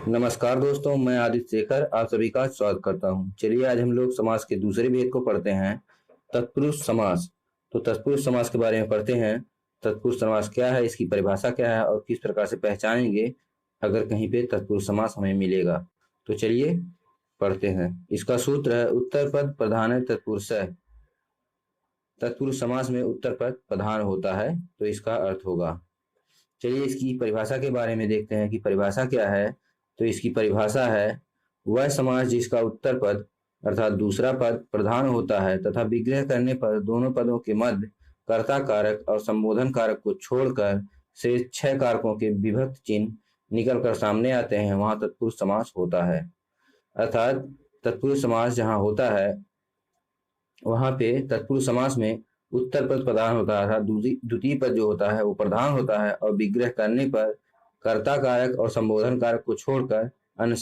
नमस्कार दोस्तों, मैं आदित्य शेखर आप सभी का स्वागत करता हूं। चलिए आज हम लोग समास के दूसरे भेद को पढ़ते हैं, तत्पुरुष समास। तो तत्पुरुष समास के बारे में पढ़ते हैं। तत्पुरुष समास क्या है, इसकी परिभाषा क्या है और किस प्रकार से पहचानेंगे अगर कहीं पे तत्पुरुष समास हमें मिलेगा। तो चलिए पढ़ते हैं। इसका सूत्र है उत्तर पद प्रधान तत्पुरुष। तत्पुरुष समास में उत्तर पद प्रधान होता है, तो इसका अर्थ होगा। चलिए इसकी परिभाषा के बारे में देखते हैं कि परिभाषा क्या है। तो इसकी परिभाषा है वह समास जिसका उत्तर पद अर्थात दूसरा पद प्रधान होता है तथा विग्रह करने पर दोनों पदों के मध्य कर्ता कारक और संबोधन कारक को छोड़कर से 6 कारकों के विभक्त चिन्ह निकलकर सामने आते हैं, वहां तत्पुरुष समास होता है। अर्थात तत्पुरुष समास जहां होता है वहां पे तत्पुरुष समास में उत्तर पद प्रधान होता है, द्वितीय पद जो होता है वो प्रधान होता है और विग्रह करने पर कर्ता कारक और संबोधन कारक को छोड़कर अन्य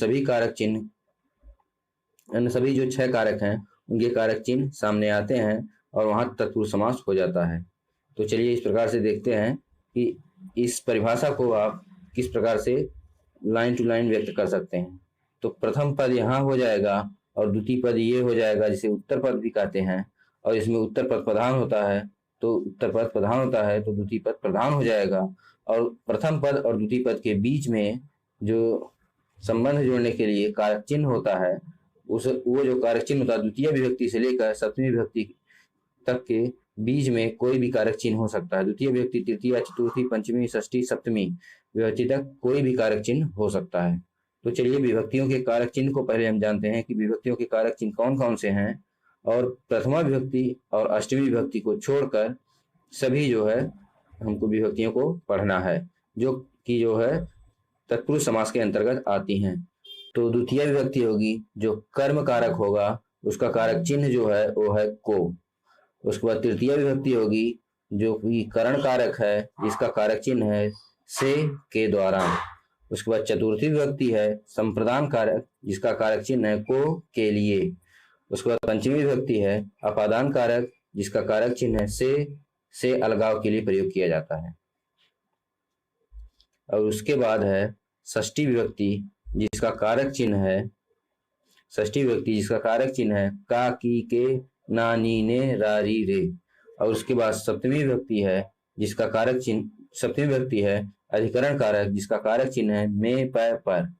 सभी जो 6 कारक हैं उनके कारक चिन्ह सामने आते हैं और वहां तत्पुरुष समास हो जाता है। तो चलिए इस प्रकार से देखते हैं कि इस परिभाषा को आप किस प्रकार से लाइन टू लाइन व्यक्त कर सकते हैं। तो प्रथम पद यहाँ हो जाएगा और द्वितीय पद ये हो जाएगा, जिसे उत्तर पद भी कहते हैं। और इसमें उत्तर पद प्रधान होता है तो उत्तर पद प्रधान होता है तो द्वितीय पद प्रधान हो जाएगा। और प्रथम पद और द्वितीय पद के बीच में जो संबंध जोड़ने के लिए कारक चिन्ह होता है वो जो कारक चिन्ह होता है द्वितीय विभक्ति से लेकर सप्तमी विभक्ति तक के बीच में कोई भी कारक चिन्ह हो सकता है। द्वितीय विभक्ति तृतीय चतुर्थी पंचमी षष्ठी सप्तमी विभक्ति तक कोई भी कारक चिन्ह हो सकता है। तो चलिए विभक्तियों के कारक चिन्ह को पहले हम जानते हैं कि विभक्तियों के कारक चिन्ह कौन कौन से हैं। और प्रथमा विभक्ति और अष्टमी विभक्ति को छोड़कर सभी जो है हमको विभक्तियों को पढ़ना है जो है तत्पुरुष समास के अंतर्गत आती हैं। तो द्वितीय विभक्ति होगी जो कर्म कारक होगा, उसका कारक चिन्ह जो है वो है को। उसके बाद तृतीय विभक्ति होगी जो कि करण कारक है, जिसका कारक चिन्ह है से के द्वारा। उसके बाद चतुर्थी विभक्ति है संप्रदान कारक, जिसका कारक चिन्ह है को के लिए। उसके बाद पंचमी विभक्ति है अपादान कारक, जिसका कारक चिन्ह है से अलगाव के लिए प्रयोग किया जाता है। और उसके बाद है षष्ठी विभक्ति जिसका कारक चिन्ह है का की के ना नी ने रा री रे। और उसके बाद सप्तमी विभक्ति है जिसका कारक चिन्ह सप्तमी विभक्ति है अधिकरण कारक, जिसका कारक चिन्ह है में प पर।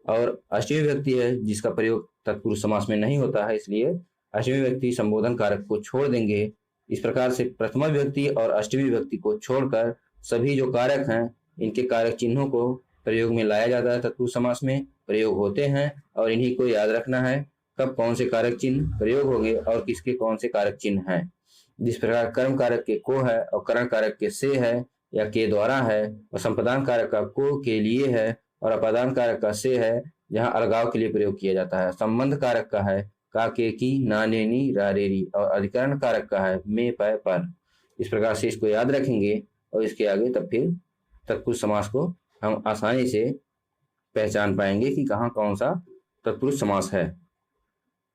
और अष्टमी विभक्ति है जिसका प्रयोग तत्पुरुष समास में नहीं होता है, इसलिए अष्टमी विभक्ति संबोधन कारक को छोड़ देंगे। इस प्रकार से प्रथमा विभक्ति और अष्टमी विभक्ति को छोड़कर सभी जो कारक हैं इनके कारक चिन्हों को प्रयोग में लाया जाता है। तत्पुरुष समास में प्रयोग होते हैं और इन्हीं को याद रखना है कब कौन से कारक चिन्ह प्रयोग होंगे और किसके कौन से कारक चिन्ह हैं। जिस प्रकार कर्म कारक के को है और करण कारक के से है या के द्वारा है, और संप्रदान कारक का को के लिए है और अपादान कारक का से है जहां अलगाव के लिए प्रयोग किया जाता है। संबंध कारक का है का के की ना ने नी रा रे री और अधिकरण कारक का है में प पर। इस प्रकार से इसको याद रखेंगे और इसके आगे तब फिर तत्पुरुष समास को हम आसानी से पहचान पाएंगे कि कहाँ कौन सा तत्पुरुष समास है।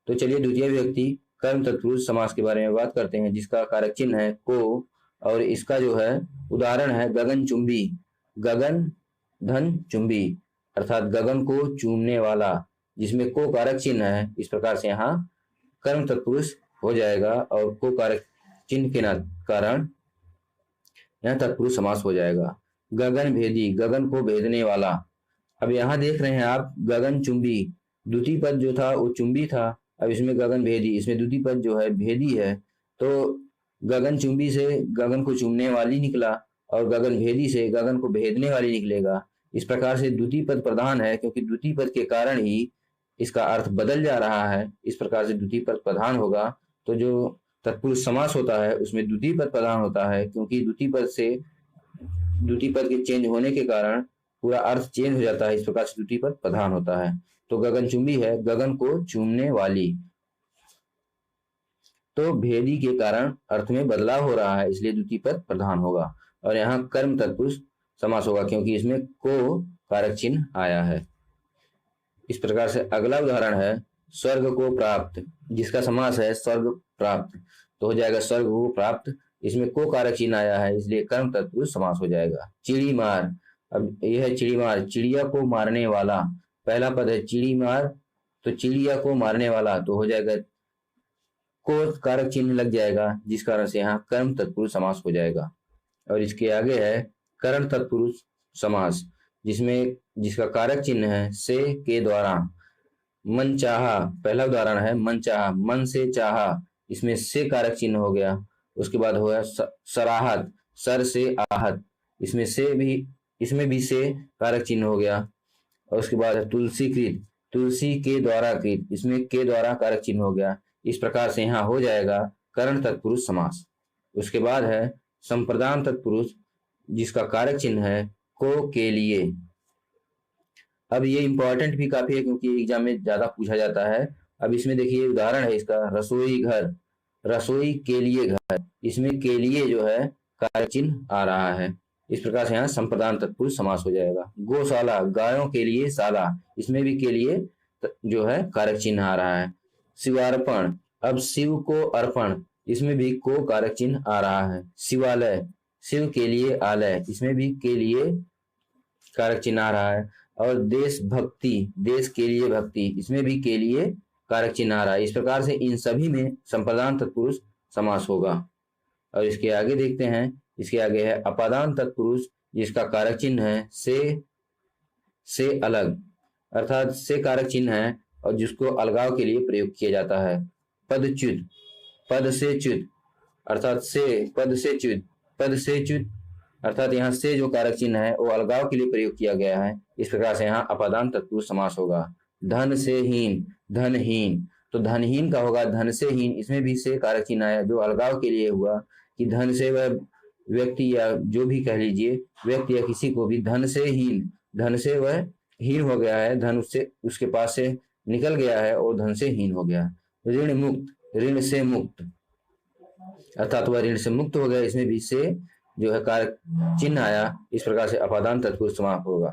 तो चलिए द्वितीय विभक्ति कर्म तत्पुरुष समास के बारे में बात करते हैं, जिसका कारक चिन्ह है को। और इसका जो है उदाहरण है गगन चुंबी, गगन धन चुंबी अर्थात गगन को चूमने वाला, जिसमें को कारक चिन्ह है। इस प्रकार से यहाँ कर्म तत्पुरुष हो जाएगा और को कारक चिन्ह के कारण यहाँ तत्पुरुष समास हो जाएगा। गगन भेदी, गगन को भेदने वाला। अब यहाँ देख रहे हैं आप गगन चुंबी, द्वितीय पद जो था वो चुंबी था, अब इसमें गगन भेदी, इसमें द्वितीय पद जो है भेदी है। तो गगन चुंबी से गगन को चूमने वाली निकला और गगन भेदी से गगन को भेदने वाली निकलेगा। इस प्रकार से द्वितीय पद प्रधान है क्योंकि द्वितीय पद के कारण ही इसका अर्थ बदल जा रहा है। इस प्रकार से द्वितीय पद प्रधान होगा। तो जो तत्पुरुष समास होता है उसमें द्वितीय पद प्रधान होता है क्योंकि द्वितीय पद के चेंज होने के कारण पूरा अर्थ चेंज हो जाता है। इस प्रकार से द्वितीय पद प्रधान होता है। तो गगन चुंबी है गगन को चूमने वाली, तो भेदी के कारण अर्थ में बदलाव हो रहा है, इसलिए द्वितीय पद प्रधान होगा। और यहाँ कर्म तत्पुरुष समास होगा क्योंकि इसमें को कारक चिन्ह आया है। इस प्रकार से अगला उदाहरण है स्वर्ग को प्राप्त, जिसका समास है स्वर्ग प्राप्त, तो हो जाएगा स्वर्ग को प्राप्त। इसमें को कारक चिन्ह आया है इसलिए कर्म तत्पुरुष समास हो जाएगा। चिड़ी मार, अब यह है चिड़ी मार, चिड़िया को मारने वाला, पहला पद है चिड़ी मार, तो चिड़िया को मारने वाला, तो हो जाएगा को कारक चिन्ह लग जाएगा, जिस कारण से यहाँ कर्म तत्पुरुष समास हो जाएगा। और इसके आगे है करण तत्पुरुष समास, जिसका कारक चिन्ह है से के द्वारा। मन चाहा, पहला उदाहरण है मन चाहा, मन से चाहा, इसमें से कारक चिन्ह हो गया। उसके बाद हो गया सराहत, सर से आहत, इसमें भी से कारक चिन्ह हो गया। और उसके बाद है तुलसी कृत, तुलसी के द्वारा कृत, इसमें के द्वारा कारक चिन्ह हो गया। इस प्रकार से यहाँ हो जाएगा करण तत्पुरुष समास। उसके बाद है संप्रदान तत्पुरुष, जिसका कारक चिन्ह है को के लिए। अब ये इंपॉर्टेंट भी काफी है क्योंकि एग्जाम में ज्यादा पूछा जाता है। अब इसमें देखिए उदाहरण है इसका, रसोई घर, रसोई के लिए घर, इसमें के लिए जो है कारक चिन्ह आ रहा है। इस प्रकार से यहाँ संप्रदान तत्पुरुष समास हो जाएगा। गौशाला, गायों के लिए शाला, इसमें भी के लिए जो है कारक चिन्ह आ रहा है। शिवार्पण, अब शिव को अर्पण, इसमें भी को कारक चिन्ह आ रहा है। शिवालय, शिव के लिए आलय, इसमें भी के लिए कारक चिन्ह आ रहा है। और देशभक्ति, देश के लिए भक्ति, इसमें भी के लिए कारक चिन्ह आ रहा है। इस प्रकार से इन सभी में संप्रदान तत्पुरुष समास होगा। और इसके आगे देखते हैं, इसके आगे है अपादान तत्पुरुष, जिसका कारक चिन्ह है से अलग, अर्थात से कारक चिन्ह है और जिसको अलगाव के लिए प्रयोग किया जाता है। पदच्युत, पद से च्युत, अर्थात से पद से च्युत, पद से च्युत, अर्थात यहाँ से जो कारक चिन्ह है वो अलगाव के लिए प्रयोग किया गया है। इस प्रकार से यहाँ अपादान तत्पुरुष समास होगा। धन से हीन, धनहीन, तो धनहीन का होगा धन से हीन, इसमें भी से कारक चिन्ह आया जो अलगाव के लिए हुआ कि धन से वह व्यक्ति या जो भी कह लीजिए व्यक्ति या किसी को भी धन से हीन, धन से वह हीन हो गया है, धन उससे उसके पास से निकल गया है और धन से हीन हो गया। ऋण मुक्त, ऋण से मुक्त, अर्थात वह ऋण से मुक्त हो गया, इसमें भी से जो है कारक चिन्ह आया। इस प्रकार से अपादान तत्पुरुष समास होगा।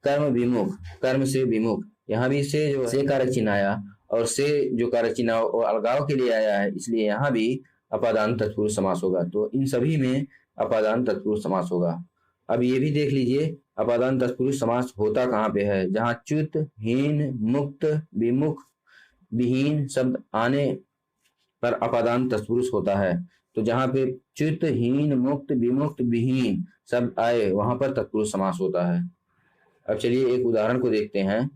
कर्म विमुख, कर्म से विमुख, यहाँ भी से जो से कारक चिन्ह आया और से जो कारक चिन्ह वो अलगाव के लिए आया है, इसलिए यहाँ भी अपादान तत्पुरुष समास होगा। तो इन सभी में अपादान तत्पुरुष समास होगा। अब ये भी देख लीजिए अपादान तत्पुरुष समास होता कहाँ पे है, जहाँ च्युत, हीन, मुक्त, विमुख, विहीन शब्द आने पर अपादान तत्पुरुष होता है। तो जहाँ पे च्युत, हीन, मुक्त, विमुक्त, विहीन शब्द आए वहां पर तत्पुरुष समास होता है। अब चलिए एक उदाहरण को देखते हैं।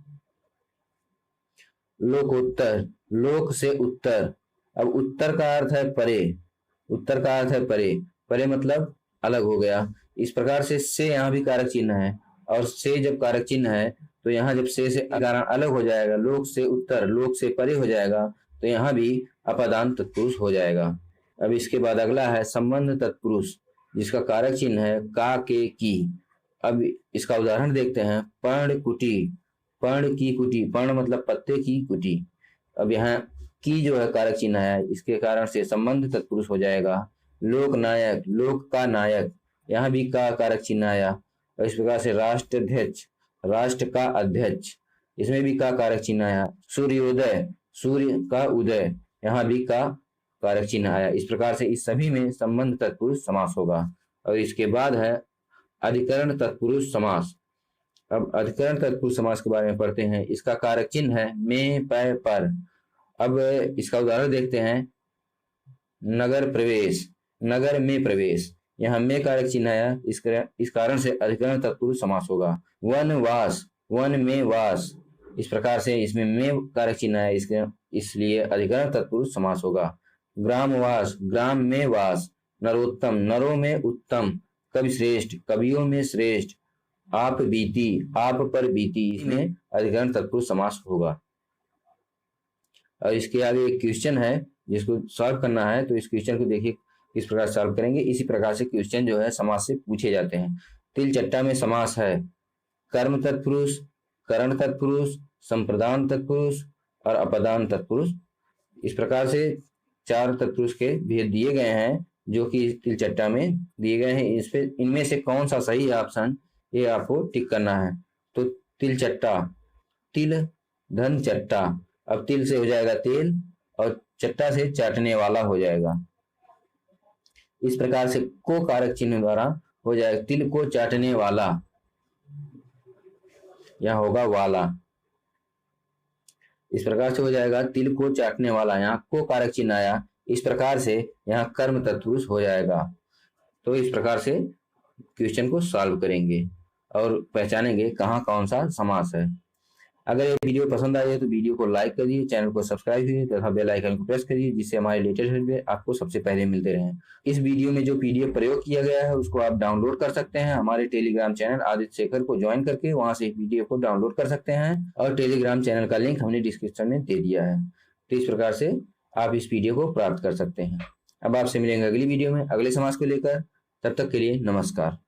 लोकोत्तर, लोक से उत्तर, अब उत्तर का अर्थ है परे, उत्तर का अर्थ है परे, परे मतलब अलग हो गया। इस प्रकार से यहाँ भी कारक चिन्ह है और से जब कारक चिन्ह है तो यहाँ जब से कारण अलग हो जाएगा, लोक से उत्तर, लोक से परे हो जाएगा, तो यहाँ भी अपादान तत्पुरुष हो जाएगा। अब इसके बाद अगला है संबंध तत्पुरुष, जिसका कारक चिन्ह है का, के, की। अब इसका उदाहरण देखते हैं। पर्ण कुटी, पर्ण की कुटी, पर्ण मतलब पत्ते की कुटी। अब यहाँ की जो है कारक चिन्ह है, इसके कारण से संबंध तत्पुरुष हो जाएगा। लोक नायक, लोक का नायक, यहाँ भी का कारक चिन्ह आया। और इस प्रकार से राष्ट्राध्यक्ष, राष्ट्र का अध्यक्ष, इसमें भी का कारक चिन्ह आया। सूर्योदय, सूर्य का उदय, यहाँ भी का कारक चिन्ह आया। इस प्रकार से इस सभी में संबंध तत्पुरुष समास होगा। और इसके बाद है अधिकरण तत्पुरुष समास। अब अधिकरण तत्पुरुष समास के बारे में पढ़ते हैं। इसका कारक चिन्ह है में, पै, पर। अब इसका उदाहरण देखते हैं। नगर प्रवेश, नगर में प्रवेश, यहाँ में कारक चिन्ह आया, इस कारण से अधिकरण तत्पुरुष समास होगा। वन वास, वन में वास, इस प्रकार से इसमें में कारक चिन्ह आया, इसलिए अधिकरण तत्पुरुष समास होगा। ग्रामवास, ग्राम में वास। नरोत्तम, नरों में उत्तम। कवि श्रेष्ठ, कवियों में श्रेष्ठ। आप बीती, आप पर बीती, इसमें अधिकरण तत्पुरुष समास होगा। और इसके आगे एक क्वेश्चन है जिसको सॉल्व करना है, तो इस क्वेश्चन को देखिए किस प्रकार सॉल्व करेंगे। इसी प्रकार से क्वेश्चन जो है समास से पूछे जाते हैं। तिल चट्टा में समास है कर्म तत्पुरुष, करण तत्पुरुष, संप्रदान तत्पुरुष और अपदान तत्पुरुष। इस प्रकार से 4 तत्पुरुष के भेद दिए गए हैं जो कि तिल चट्टा में दिए गए हैं। इस पे इनमें से कौन सा सही ऑप्शन, ये आपको टिक करना है। तो तिल चट्टा, तिल धन चट्टा, अब तिल से हो जाएगा तेल और चट्टा से चाटने वाला हो जाएगा। इस प्रकार से को कारक चिन्ह द्वारा हो जाएगा तिल को चाटने वाला, यह होगा वाला। इस प्रकार से हो जाएगा, तिल को चाटने वाला, यहाँ को कारक चिन्ह आया, इस प्रकार से यहाँ कर्म तत्पुरुष हो जाएगा। तो इस प्रकार से क्वेश्चन को सॉल्व करेंगे और पहचानेंगे कहाँ कौन सा समास है। अगर ये वीडियो पसंद आई है तो वीडियो को लाइक करिए, चैनल को सब्सक्राइब कीजिए तथा बेल आइकन को प्रेस करिए, जिससे हमारे लेटेस्ट वीडियो आपको सबसे पहले मिलते रहें। इस वीडियो में जो पीडीएफ प्रयोग किया गया है उसको आप डाउनलोड कर सकते हैं हमारे टेलीग्राम चैनल आदित्य शेखर को ज्वाइन करके, वहां से पीडीएफ को डाउनलोड कर सकते हैं और टेलीग्राम चैनल का लिंक हमने डिस्क्रिप्शन में दे दिया है। तो इस प्रकार से आप इस पीडीएफ को प्राप्त कर सकते हैं। अब आपसे मिलेंगे अगली वीडियो में अगले समास को लेकर, तब तक के लिए नमस्कार।